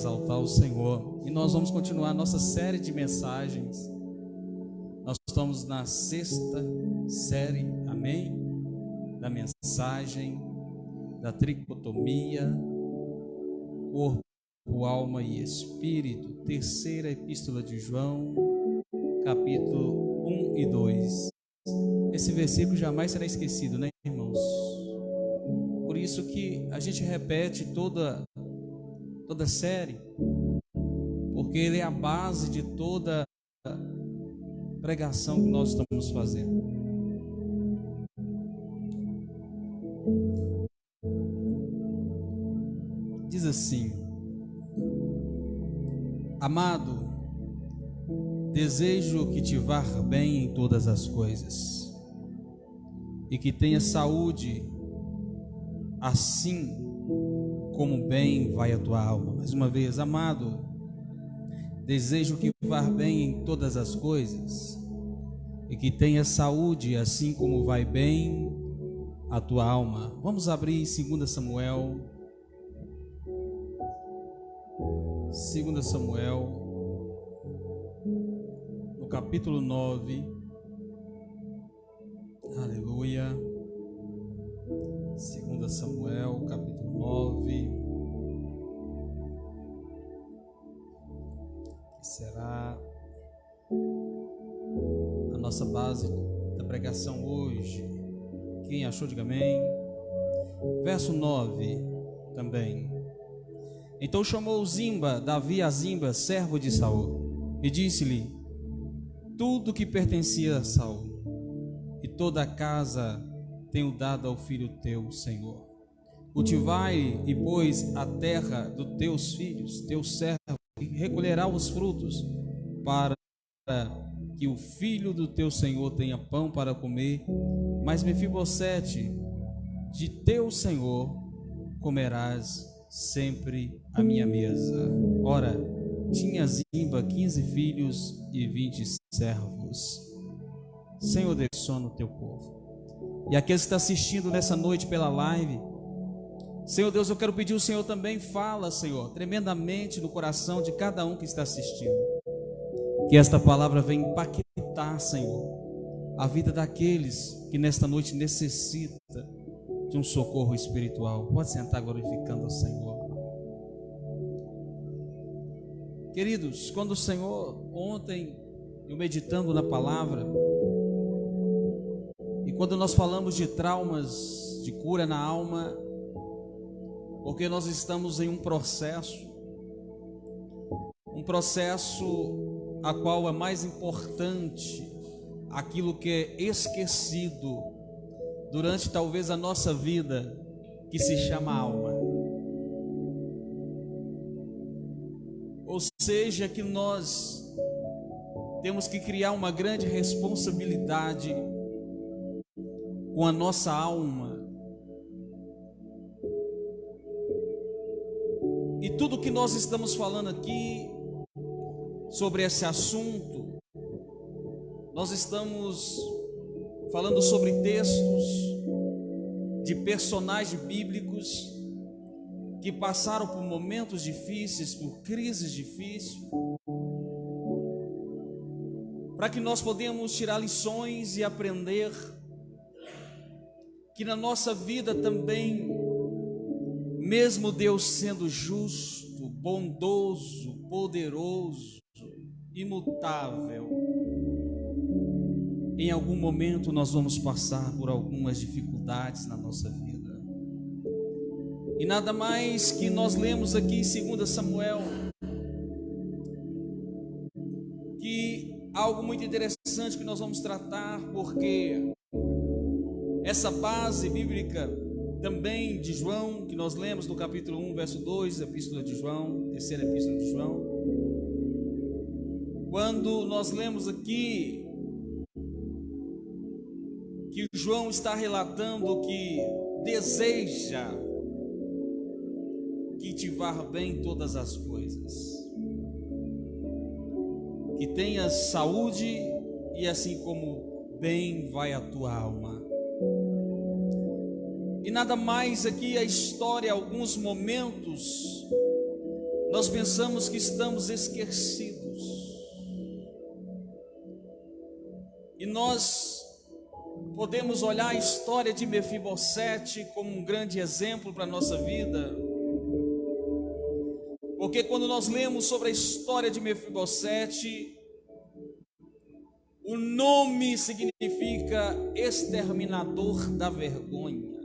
exaltar o Senhor. E nós vamos continuar a nossa série de mensagens. Nós estamos na 6ª série, amém? Da mensagem da tricotomia, corpo, alma e espírito. 3ª epístola de João, capítulo 1 e 2. Esse versículo jamais será esquecido, né, irmãos? Por isso que a gente repete toda série, porque ele é a base de toda pregação que nós estamos fazendo. Diz assim: amado, desejo que te vá bem em todas as coisas e que tenha saúde, assim como bem vai a tua alma. Mais uma vez, amado, desejo que vá bem em todas as coisas e que tenha saúde, assim como vai bem a tua alma. Vamos abrir 2 Samuel. 2 Samuel, no capítulo 9. Aleluia. 2 Samuel, capítulo 9. Que será a nossa base da pregação hoje. Quem achou, diga amém. Verso 9 também. Então chamou Zimba, Davi a Zimba, servo de Saul, e disse-lhe tudo que pertencia a Saul, e toda a casa tenho dado ao filho teu, Senhor. Cultivai e pois a terra dos teus filhos, teu servo, e recolherá os frutos, para que o filho do teu Senhor tenha pão para comer. Mas Mefibosete, de teu Senhor, comerás sempre à minha mesa. Ora, tinha Zimba 15 filhos e 20 servos. Senhor, dê sono ao teu povo. E aqueles que estão assistindo nessa noite pela live, Senhor Deus, eu quero pedir ao Senhor também, fala, Senhor, tremendamente no coração de cada um que está assistindo. Que esta palavra venha impactar, Senhor, a vida daqueles que nesta noite necessita de um socorro espiritual. Pode sentar glorificando o Senhor. Queridos, quando o Senhor, ontem, eu meditando na palavra, e quando nós falamos de traumas, de cura na alma, porque nós estamos em um processo a qual é mais importante aquilo que é esquecido durante talvez a nossa vida, que se chama alma. Ou seja, que nós temos que criar uma grande responsabilidade com a nossa alma. E tudo que nós estamos falando aqui sobre esse assunto, nós estamos falando sobre textos de personagens bíblicos que passaram por momentos difíceis, por crises difíceis, para que nós podemos tirar lições e aprender que na nossa vida também, mesmo Deus sendo justo, bondoso, poderoso, imutável, em algum momento nós vamos passar por algumas dificuldades na nossa vida. E nada mais que nós lemos aqui em 2 Samuel, que algo muito interessante que nós vamos tratar, porque essa base bíblica também de João, que nós lemos no capítulo 1, verso 2, epístola de João, 3ª epístola de João, quando nós lemos aqui que João está relatando que deseja que te vá bem todas as coisas, que tenhas saúde e assim como bem vai a tua alma. E nada mais aqui a história, alguns momentos nós pensamos que estamos esquecidos. E nós podemos olhar a história de Mefibosete como um grande exemplo para a nossa vida. Porque quando nós lemos sobre a história de Mefibosete, o nome significa exterminador da vergonha.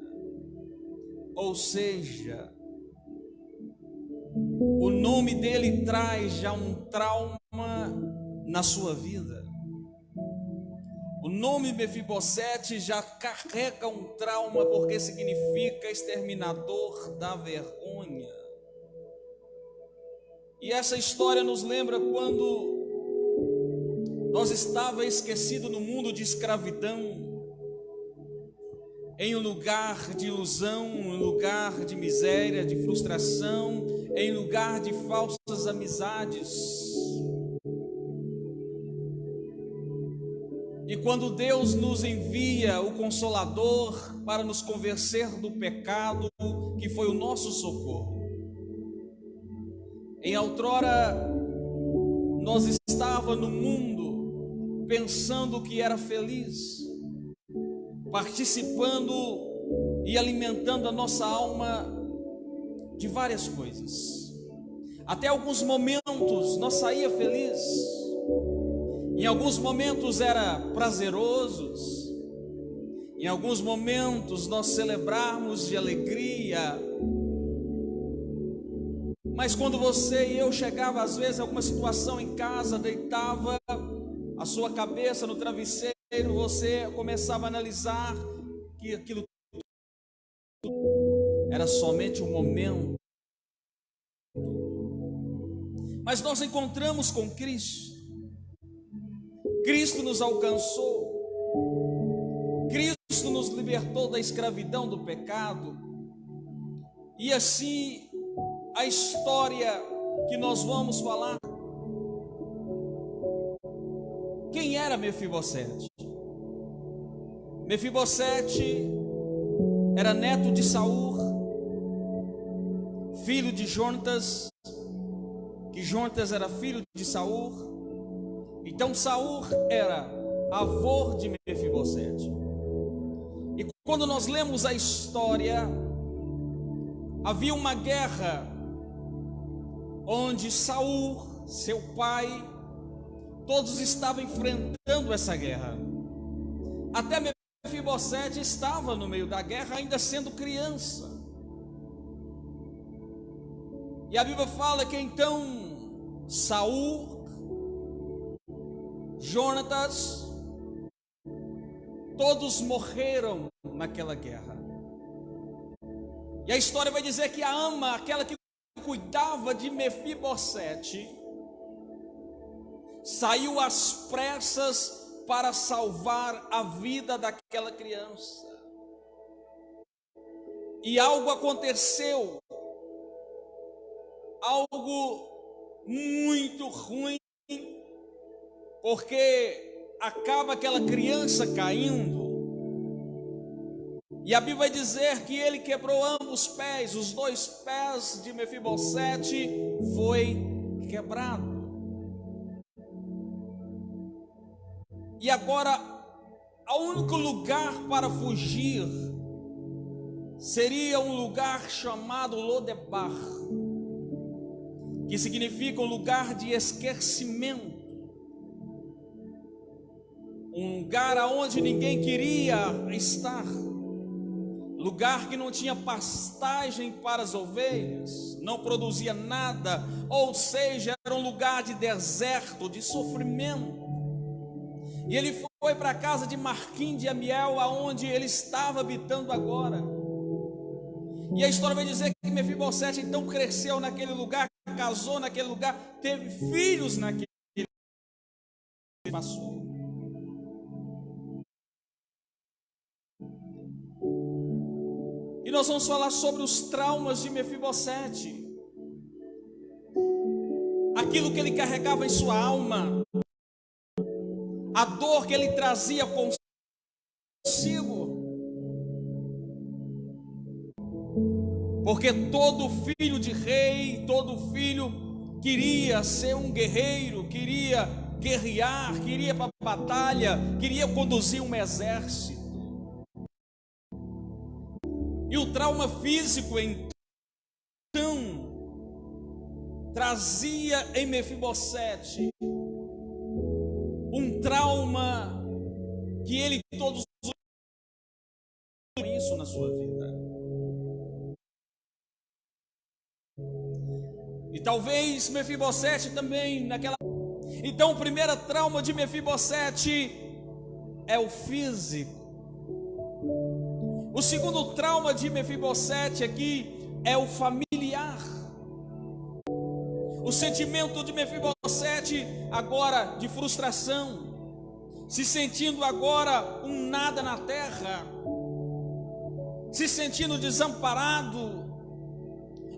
Ou seja, o nome dele traz já um trauma na sua vida. O nome Mefibosete já carrega um trauma, porque significa exterminador da vergonha. E essa história nos lembra quando nós estávamos esquecidos no mundo de escravidão, em um lugar de ilusão, em um lugar de miséria, de frustração, em lugar de falsas amizades. E quando Deus nos envia o Consolador para nos convencer do pecado, que foi o nosso socorro. Em outrora, nós estávamos no mundo pensando que era feliz, participando e alimentando a nossa alma de várias coisas. Até alguns momentos nós saía feliz. Em alguns momentos era prazerosos, em alguns momentos nós celebrarmos de alegria. Mas quando você e eu chegava às vezes a alguma situação em casa, deitava a sua cabeça no travesseiro, você começava a analisar que aquilo era somente um momento. Mas nós encontramos com Cristo. Cristo nos alcançou, Cristo nos libertou da escravidão do pecado, e assim a história que nós vamos falar. Quem era Mefibosete? Mefibosete era neto de Saul, filho de Jonatas, que Jonatas era filho de Saul. Então Saul era avô de Mefibosete. E quando nós lemos a história, havia uma guerra onde Saul, seu pai, todos estavam enfrentando essa guerra. Até Mefibosete estava no meio da guerra, ainda sendo criança. E a Bíblia fala que então Saul, Jonatas, todos morreram naquela guerra. E a história vai dizer que a ama, aquela que cuidava de Mefibosete, saiu às pressas para salvar a vida daquela criança. E algo aconteceu, algo muito ruim, porque acaba aquela criança caindo, e a Bíblia vai dizer que ele quebrou ambos os pés, os dois pés de Mefibosete foi quebrado. E agora, o único lugar para fugir seria um lugar chamado Lodebar, que significa um lugar de esquecimento. Um lugar aonde ninguém queria estar, lugar que não tinha pastagem para as ovelhas, não produzia nada, ou seja, era um lugar de deserto, de sofrimento. E ele foi para a casa de Marquim de Amiel, aonde ele estava habitando agora. E a história vai dizer que Mefibosete então cresceu naquele lugar, casou naquele lugar, teve filhos naquele lugar. E nós vamos falar sobre os traumas de Mefibosete, aquilo que ele carregava em sua alma, a dor que ele trazia consigo, porque todo filho de rei, todo filho queria ser um guerreiro, queria guerrear, queria ir para a batalha, queria conduzir um exército. E o trauma físico então trazia em Mefibosete um trauma que ele todos os dias isso na sua vida. E talvez Mefibosete também naquela. Então o primeiro trauma de Mefibosete é o físico. O segundo trauma de Mefibosete aqui é o familiar. O sentimento de Mefibosete agora de frustração, se sentindo agora um nada na terra, se sentindo desamparado,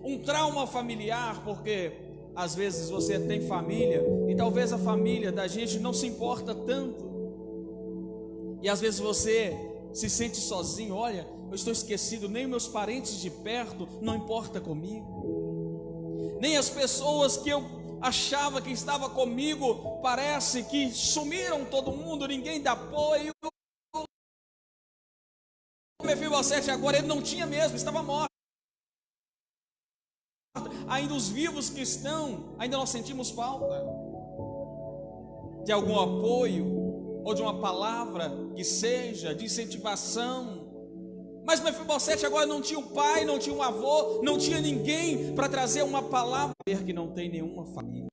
um trauma familiar, porque às vezes você tem família e talvez a família da gente não se importa tanto, e às vezes você se sente sozinho. Olha, eu estou esquecido, nem meus parentes de perto não importa comigo, nem as pessoas que eu achava que estava comigo, parece que sumiram todo mundo, ninguém dá apoio. Mefibosete agora, ele não tinha mesmo, estava morto. Ainda os vivos que estão, ainda nós sentimos falta de algum apoio, ou de uma palavra que seja de incentivação. Mas Mefibosete agora não tinha um pai, não tinha um avô, não tinha ninguém para trazer uma palavra, que não tem nenhuma família.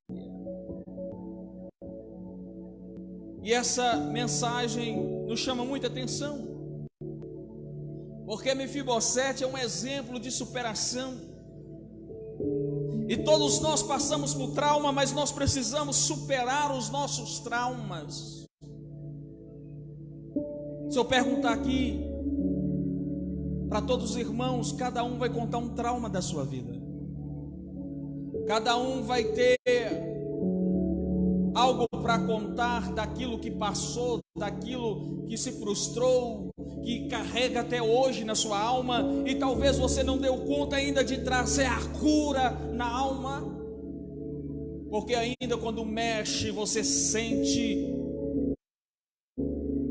E essa mensagem nos chama muita atenção, porque Mefibosete é um exemplo de superação. E todos nós passamos por trauma, mas nós precisamos superar os nossos traumas. Se eu perguntar aqui para todos os irmãos, cada um vai contar um trauma da sua vida. Cada um vai ter algo para contar daquilo que passou, daquilo que se frustrou, que carrega até hoje na sua alma, e talvez você não deu conta ainda de trazer a cura na alma, porque ainda quando mexe você sente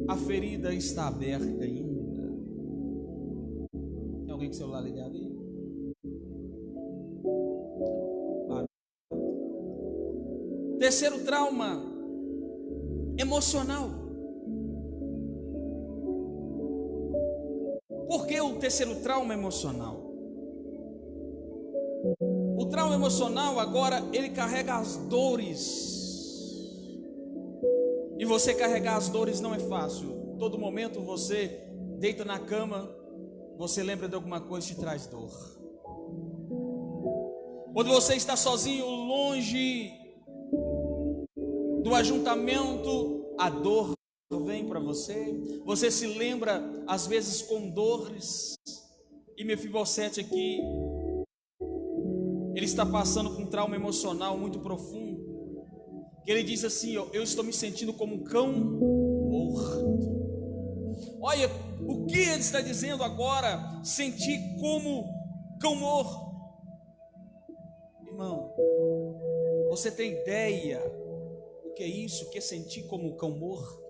a ferida está aberta ainda. Tem alguém com o celular ligado aí? Terceiro trauma, emocional. Por que o terceiro trauma emocional? O trauma emocional agora, ele carrega as dores. E você carregar as dores não é fácil. Todo momento você deita na cama, você lembra de alguma coisa que te traz dor. Quando você está sozinho, longe do ajuntamento, a dor vem para você. Você se lembra às vezes com dores. E Mefibosete aqui, ele está passando por um trauma emocional muito profundo, que ele diz assim: eu estou me sentindo como um cão morto. Olha o que ele está dizendo agora, sentir como cão morto. Irmão, você tem ideia o que é isso? O que é sentir como um cão morto?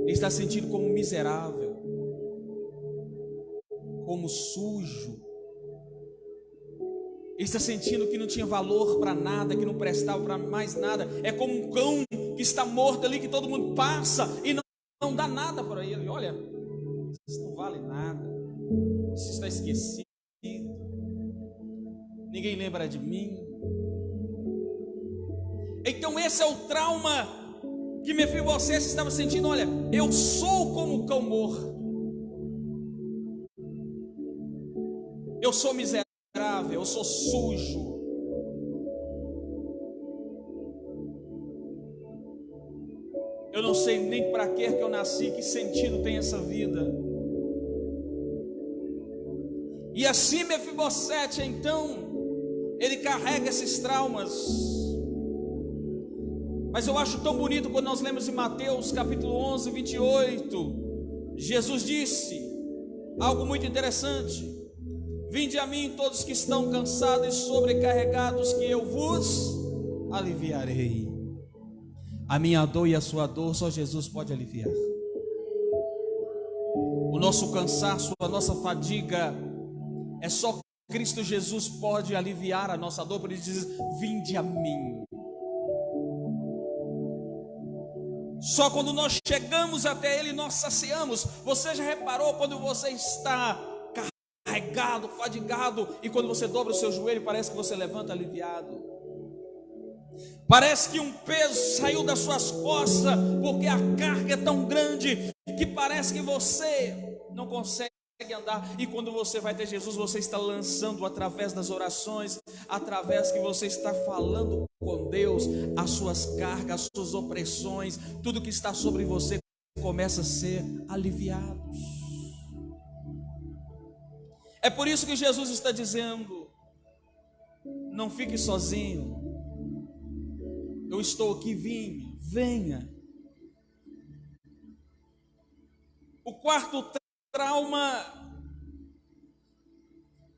Ele está sentindo como miserável, como sujo. Ele está sentindo que não tinha valor para nada, que não prestava para mais nada. É como um cão que está morto ali, que todo mundo passa e não dá nada para ele. Olha, isso não vale nada, isso está esquecido, ninguém lembra de mim. Então esse é o trauma que Mefibosete estava sentindo. Olha, eu sou como um cão morto, eu sou miserável, eu sou sujo. Eu não sei nem para que eu nasci, que sentido tem essa vida. E assim Mefibosete, então, ele carrega esses traumas. Mas eu acho tão bonito quando nós lemos em Mateus capítulo 11, 28, Jesus disse: algo muito interessante. Vinde a mim todos que estão cansados e sobrecarregados, que eu vos aliviarei. A minha dor e a sua dor, só Jesus pode aliviar. O nosso cansaço, a nossa fadiga, é só Cristo Jesus pode aliviar a nossa dor. Por isso diz: vinde a mim. Só quando nós chegamos até Ele, nós saciamos. Você já reparou quando você está carregado, fadigado, e quando você dobra o seu joelho, parece que você levanta aliviado? Parece que um peso saiu das suas costas, porque a carga é tão grande que parece que você não consegue andar. E quando você vai ter Jesus, você está lançando através das orações, através que você está falando com Deus, as suas cargas, as suas opressões, tudo que está sobre você começa a ser aliviado. É por isso que Jesus está dizendo: não fique sozinho, eu estou aqui, venha. O quarto trauma,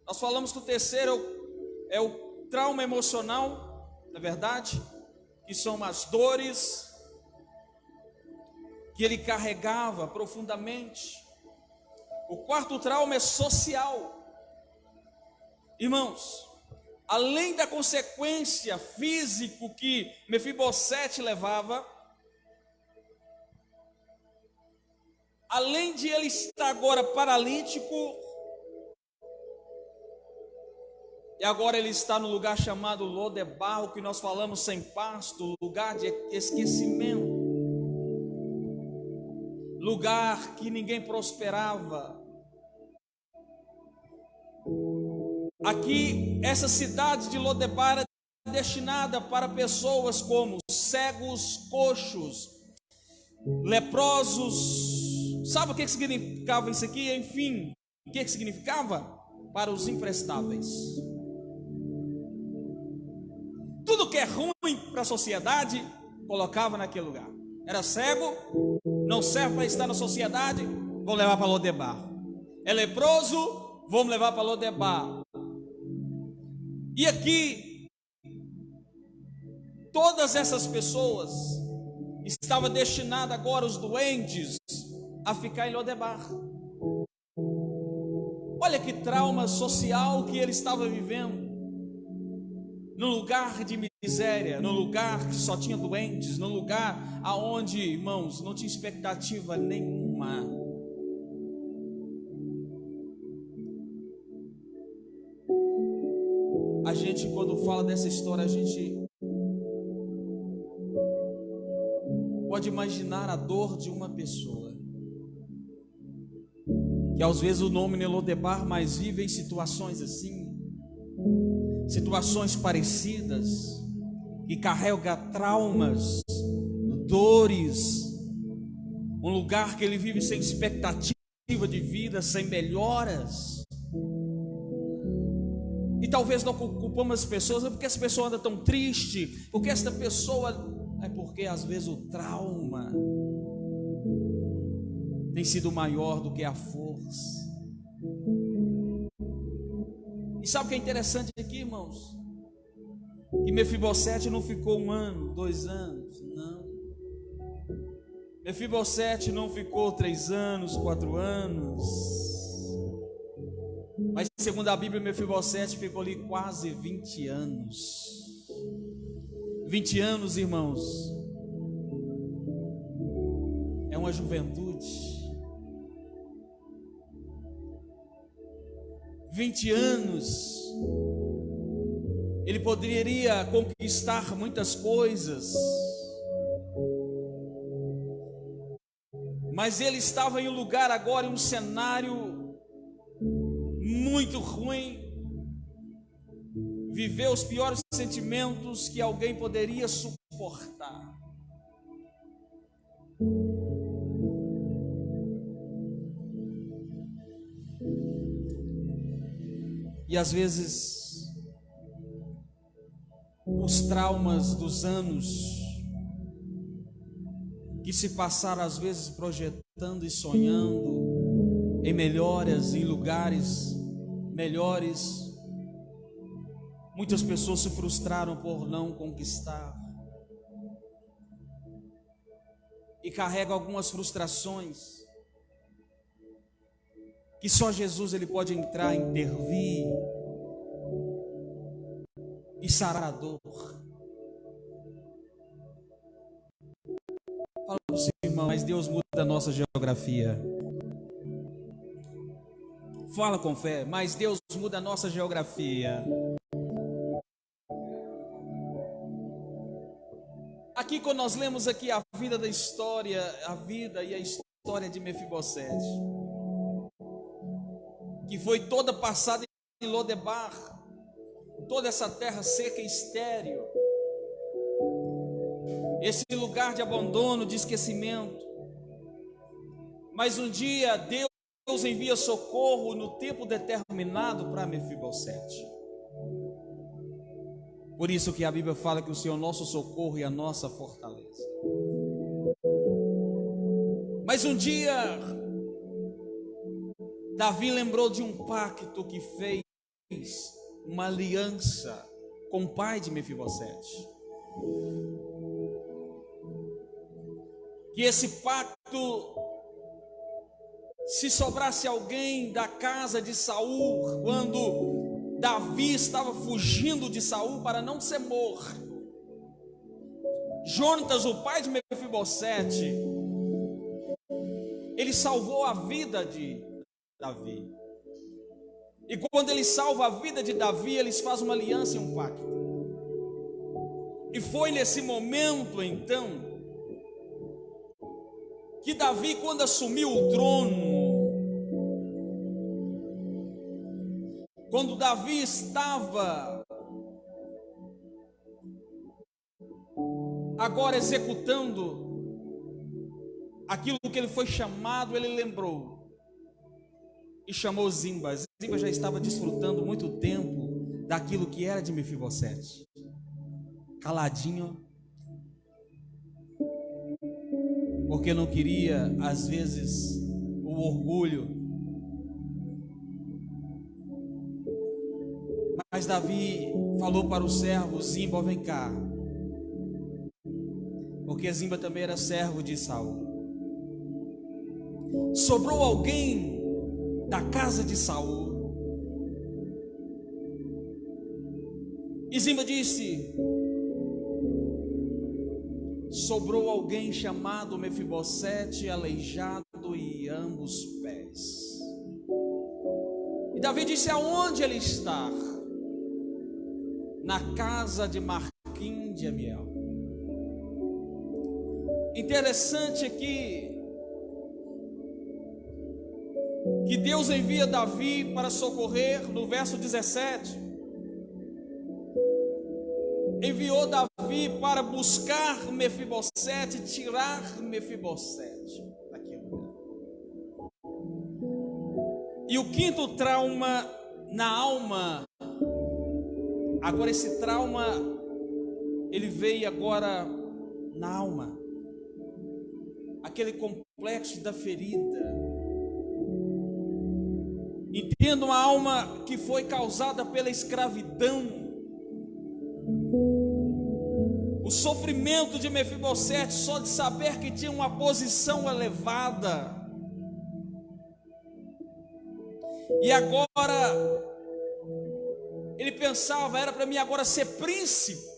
nós falamos que o terceiro é o trauma emocional, na verdade, que são as dores que ele carregava profundamente. O quarto trauma é social. Irmãos, além da consequência física que Mefibosete levava, além de ele estar agora paralítico, e agora ele está no lugar chamado Lodebar, o que nós falamos sem pasto, lugar de esquecimento, lugar que ninguém prosperava. Aqui, essa cidade de Lodebar é destinada para pessoas como cegos, coxos, leprosos. Sabe o que significava isso aqui? Enfim, o que significava? Para os imprestáveis. Tudo que é ruim para a sociedade, colocava naquele lugar. Era cego, não serve para estar na sociedade, vou levar para Lodebar. É leproso, vamos levar para Lodebar. E aqui, todas essas pessoas estavam destinadas agora, os doentes, a ficar em Lodebar. Olha que trauma social que ele estava vivendo. Num lugar de miséria, num lugar que só tinha doentes, num lugar aonde, irmãos, não tinha expectativa nenhuma. A gente, quando fala dessa história, a gente pode imaginar a dor de uma pessoa que às vezes o nome é Lodebar, mas vive em situações assim, situações parecidas, que carrega traumas, dores, um lugar que ele vive sem expectativa de vida, sem melhoras. E talvez não culpamos as pessoas, é porque essa pessoa anda tão triste, porque essa pessoa, é porque às vezes o trauma tem sido maior do que a força. E sabe o que é interessante aqui, irmãos? Que Mefibosete não ficou 1 ano, 2 anos, não. Mefibosete não ficou 3 anos, 4 anos. Mas segundo a Bíblia, Mefibosete ficou ali quase 20 anos. 20 anos, irmãos, é uma juventude. 20 anos, ele poderia conquistar muitas coisas, mas ele estava em um lugar agora, em um cenário muito ruim, viveu os piores sentimentos que alguém poderia suportar. E às vezes os traumas dos anos que se passaram, às vezes projetando e sonhando, em melhoras, em lugares melhores. Muitas pessoas se frustraram por não conquistar e carregam algumas frustrações que só Jesus ele pode entrar, intervir e sarar a dor. Fala para o seu irmão, mas Deus muda a nossa geografia. Fala com fé, mas Deus muda a nossa geografia. Aqui quando nós lemos aqui a vida da história, a vida e a história de Mefibosete, que foi toda passada em Lodebar, toda essa terra seca e estéril, esse lugar de abandono, de esquecimento. Mas um dia Deus envia socorro no tempo determinado para Mefibosete. Por isso que a Bíblia fala que o Senhor é o nosso socorro e a nossa fortaleza. Mas um dia Davi lembrou de um pacto que fez, uma aliança com o pai de Mefibosete. Que esse pacto, se sobrasse alguém da casa de Saul, quando Davi estava fugindo de Saul para não ser morto, Jonatas, o pai de Mefibosete, ele salvou a vida de Davi. E quando ele salva a vida de Davi, eles fazem uma aliança e um pacto. E foi nesse momento então que Davi, quando assumiu o trono, quando Davi estava agora executando aquilo que ele foi chamado, ele lembrou e chamou Zimba. Zimba já estava desfrutando muito tempo daquilo que era de Mefibosete, caladinho, porque não queria, às vezes, o orgulho. Mas Davi falou para o servo Zimba: vem cá, porque Zimba também era servo de Saul. Sobrou alguém da casa de Saul? E Zimba disse: sobrou alguém chamado Mefibosete, aleijado e ambos pés. E Davi disse: aonde ele está? Na casa de Marquim de Amiel. Interessante aqui que Deus envia Davi para socorrer, no verso 17, enviou Davi para buscar Mefibosete, tirar Mefibosete daquele lugar. E o quinto trauma na alma, agora esse trauma, ele veio agora na alma, aquele complexo da ferida. Entenda, uma alma que foi causada pela escravidão. O sofrimento de Mefibosete só de saber que tinha uma posição elevada. E agora ele pensava, era para mim agora ser príncipe.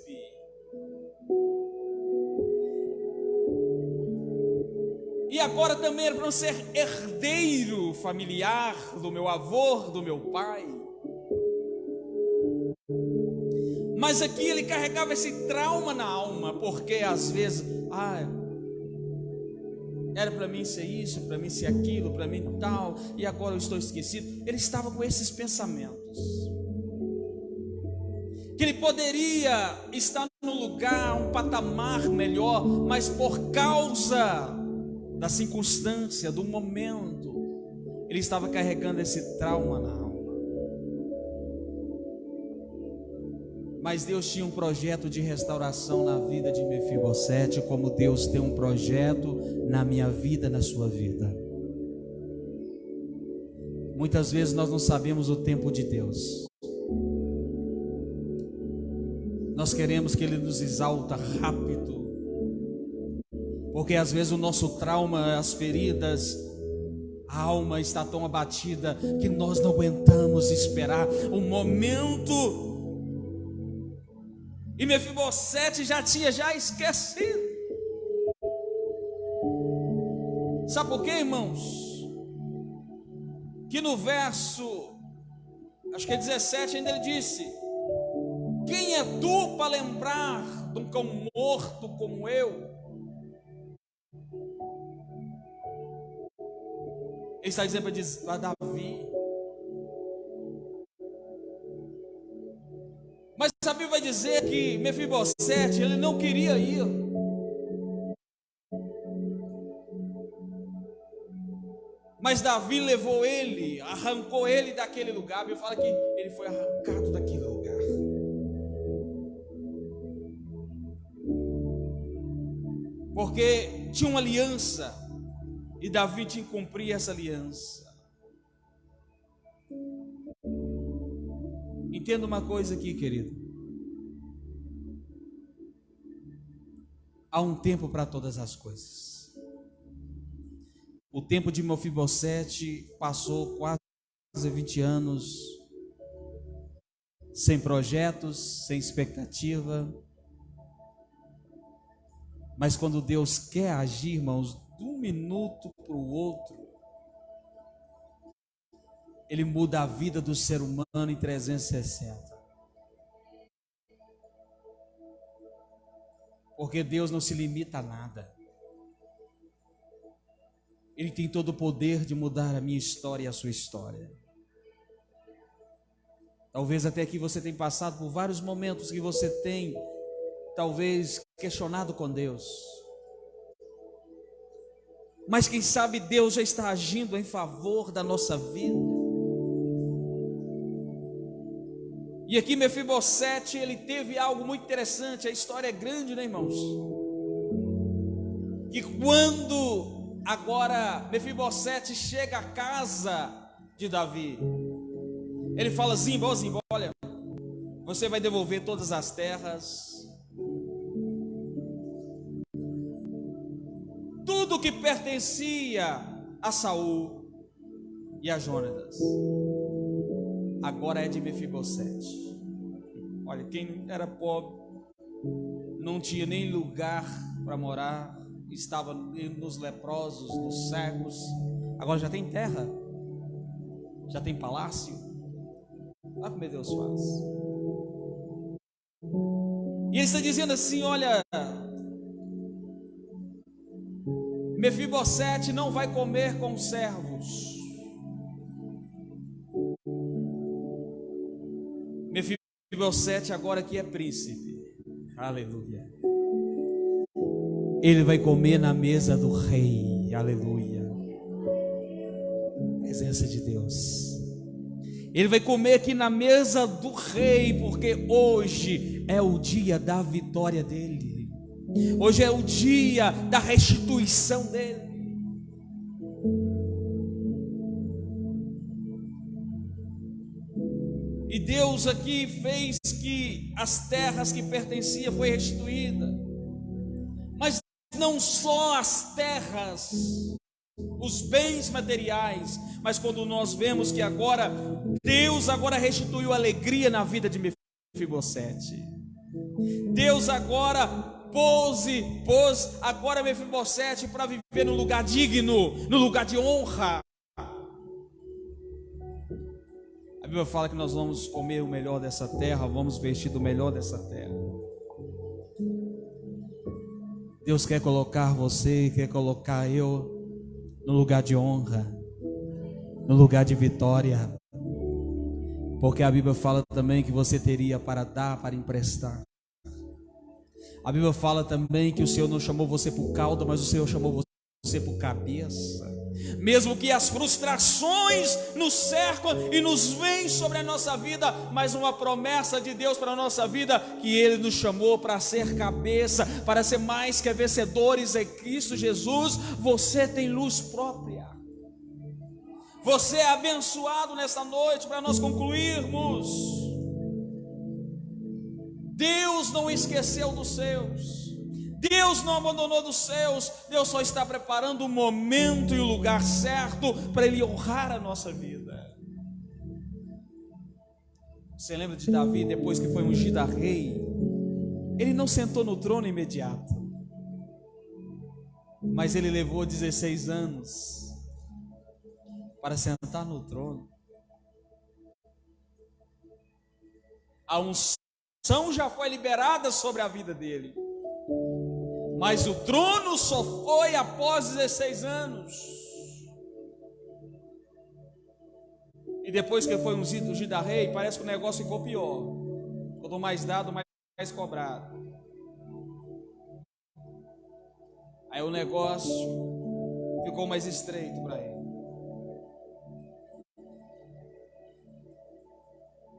E agora também era para eu ser herdeiro familiar do meu avô, do meu pai. Mas aqui ele carregava esse trauma na alma, porque às vezes, era para mim ser isso, para mim ser aquilo, para mim tal, e agora eu estou esquecido. Ele estava com esses pensamentos, que ele poderia estar no lugar, um patamar melhor, mas por causa da circunstância, do momento, ele estava carregando esse trauma na alma. Mas Deus tinha um projeto de restauração na vida de Mefibosete, como Deus tem um projeto na minha vida, na sua vida. Muitas vezes nós não sabemos o tempo de Deus. Nós queremos que Ele nos exalta rápido, porque às vezes o nosso trauma, as feridas, a alma está tão abatida que nós não aguentamos esperar um momento. E Mefibosete já tinha esquecido. Sabe por quê, irmãos? Que no verso, acho que é 17, ainda ele disse: quem é tu para lembrar de um cão morto como eu? Ele está dizendo para Davi. Mas a Bíblia vai dizer que Mefibosete, ele não queria ir. Mas Davi levou ele, arrancou ele daquele lugar. A Bíblia fala que ele foi arrancado daquele lugar. Porque tinha uma aliança, e Davi tinha que cumprir essa aliança. Entenda uma coisa aqui, querido. Há um tempo para todas as coisas. O tempo de Mefibosete passou quase 20 anos, sem projetos, sem expectativa. Mas quando Deus quer agir, irmãos, de um minuto para o outro, Ele muda a vida do ser humano em 360. Porque Deus não se limita a nada. Ele tem todo o poder de mudar a minha história e a sua história. Talvez até aqui você tenha passado por vários momentos que você tem, talvez, questionado com Deus. Mas quem sabe Deus já está agindo em favor da nossa vida. E aqui Mefibosete, ele teve algo muito interessante. A história é grande, né, irmãos? Que quando agora Mefibosete chega à casa de Davi, ele fala: Zimba, olha, você vai devolver todas as terras, tudo que pertencia a Saul e a Jonatas, agora é de Mefibosete. Olha, quem era pobre, não tinha nem lugar para morar, estava nos leprosos, nos cegos, agora já tem terra, já tem palácio. Olha como Deus faz. E ele está dizendo assim: olha, Mefibosete não vai comer com servos. Mefibosete agora que é príncipe, aleluia, ele vai comer na mesa do rei, aleluia, presença de Deus. Ele vai comer aqui na mesa do rei, porque hoje é o dia da vitória dele, hoje é o dia da restituição dele. E Deus aqui fez que as terras que pertenciam foi restituída. Mas não só as terras, os bens materiais, mas quando nós vemos que agora Deus agora restituiu alegria na vida de Mefibosete. Deus agora pôs agora Mefibosete para viver num lugar digno, no lugar de honra. A Bíblia fala que nós vamos comer o melhor dessa terra, vamos vestir do melhor dessa terra. Deus quer colocar você, quer colocar eu no lugar de honra, no lugar de vitória, porque a Bíblia fala também que você teria para dar, para emprestar. A Bíblia fala também que o Senhor não chamou você por cauda, mas o Senhor chamou você por cabeça. Mesmo que as frustrações nos cercam e nos vêm sobre a nossa vida, mas uma promessa de Deus para a nossa vida, que Ele nos chamou para ser cabeça, para ser mais que vencedores em Cristo Jesus. Você tem luz própria, Você é abençoado nesta noite. Para nós concluirmos, Deus não esqueceu dos seus, Deus não abandonou dos seus. Deus só está preparando o momento e o lugar certo para Ele honrar a nossa vida. Você lembra de Davi, depois que foi ungido a rei? Ele não sentou no trono imediato, mas ele levou 16 anos para sentar no trono. A unção já foi liberada sobre a vida dele, mas o trono só foi após 16 anos. E depois que ele foi ungido a rei, parece que o negócio ficou pior. Quanto mais dado, mais cobrado. Aí o negócio ficou mais estreito para ele.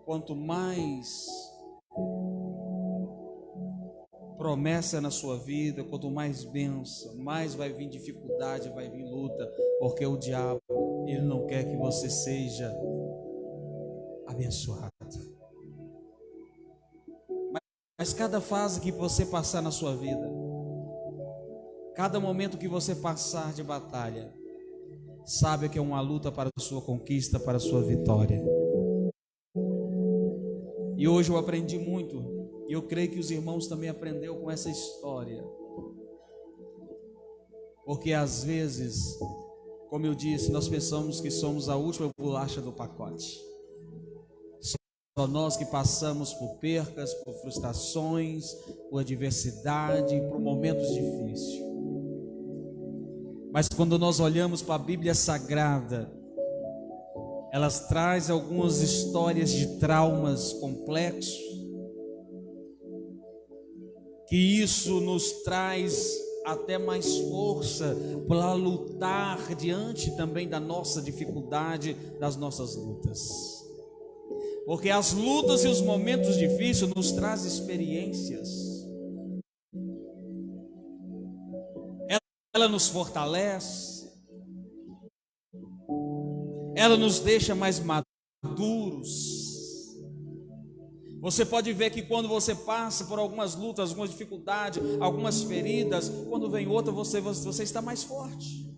Quanto mais promessa na sua vida, quanto mais bênção, mais vai vir dificuldade, vai vir luta, porque o diabo, ele não quer que você seja abençoado. Mas cada fase que você passar na sua vida, cada momento que você passar de batalha, sabe que é uma luta para a sua conquista, para a sua vitória. E hoje eu aprendi muito, e eu creio que os irmãos também aprenderam com essa história. Porque às vezes, como eu disse, nós pensamos que somos a última bolacha do pacote. Só nós que passamos por percas, por frustrações, por adversidade, por momentos difíceis. Mas quando nós olhamos para a Bíblia Sagrada, elas trazem algumas histórias de traumas complexos, que isso nos traz até mais força para lutar diante também da nossa dificuldade, das nossas lutas. Porque as lutas e os momentos difíceis nos trazem experiências. Ela nos fortalece. Ela nos deixa mais maduros. Você pode ver que quando você passa por algumas lutas, algumas dificuldades, algumas feridas, quando vem outra, você está mais forte.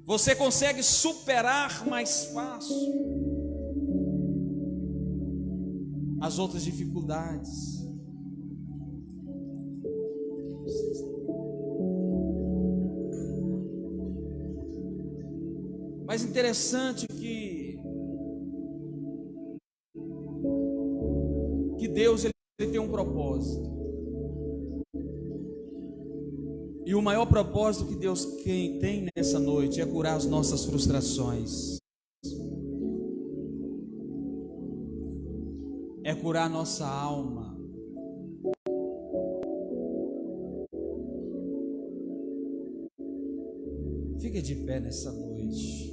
Você consegue superar mais fácil as outras dificuldades. Mas interessante que Deus ele tem um propósito. E o maior propósito que Deus tem nessa noite é curar as nossas frustrações. É curar a nossa alma. Fique de pé nessa noite.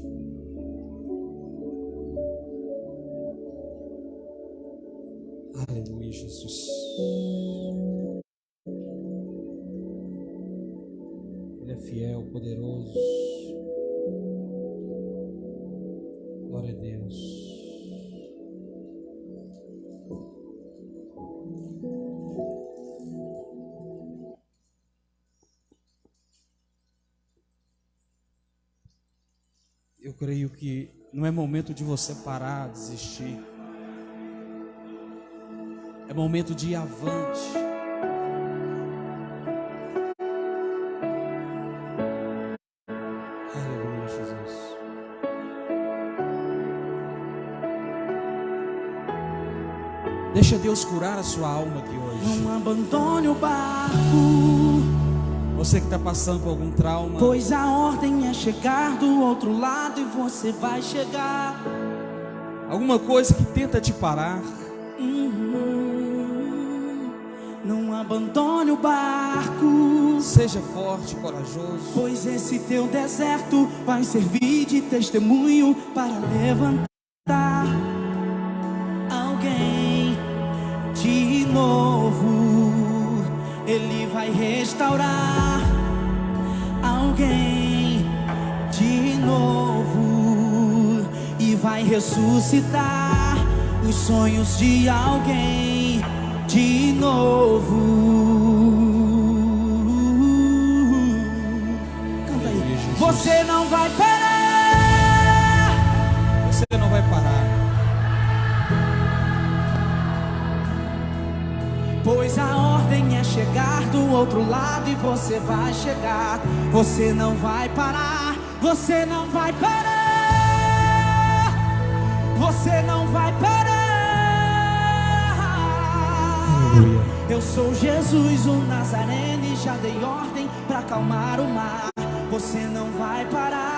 Aleluia, Jesus. Ele é fiel, poderoso. Glória a Deus. Eu creio que não é momento de você parar, desistir. É momento de ir avante. Aleluia, Jesus. Deixa Deus curar a sua alma aqui hoje. Não abandone o barco. Você que está passando por algum trauma, pois a ordem é chegar do outro lado e você vai chegar. Alguma coisa que tenta te parar, Não abandone o barco. Seja forte, corajoso, pois esse teu deserto vai servir de testemunho para levantar alguém de novo. Ele vai restaurar alguém de novo. ressuscitar os sonhos de alguém de novo. Canta aí. Você não vai parar. Você não vai parar. Pois a ordem é chegar do outro lado e você vai chegar. Você não vai parar. Você não vai parar. Você não vai parar. Eu sou Jesus, o Nazareno, e já dei ordem pra acalmar o mar. Você não vai parar.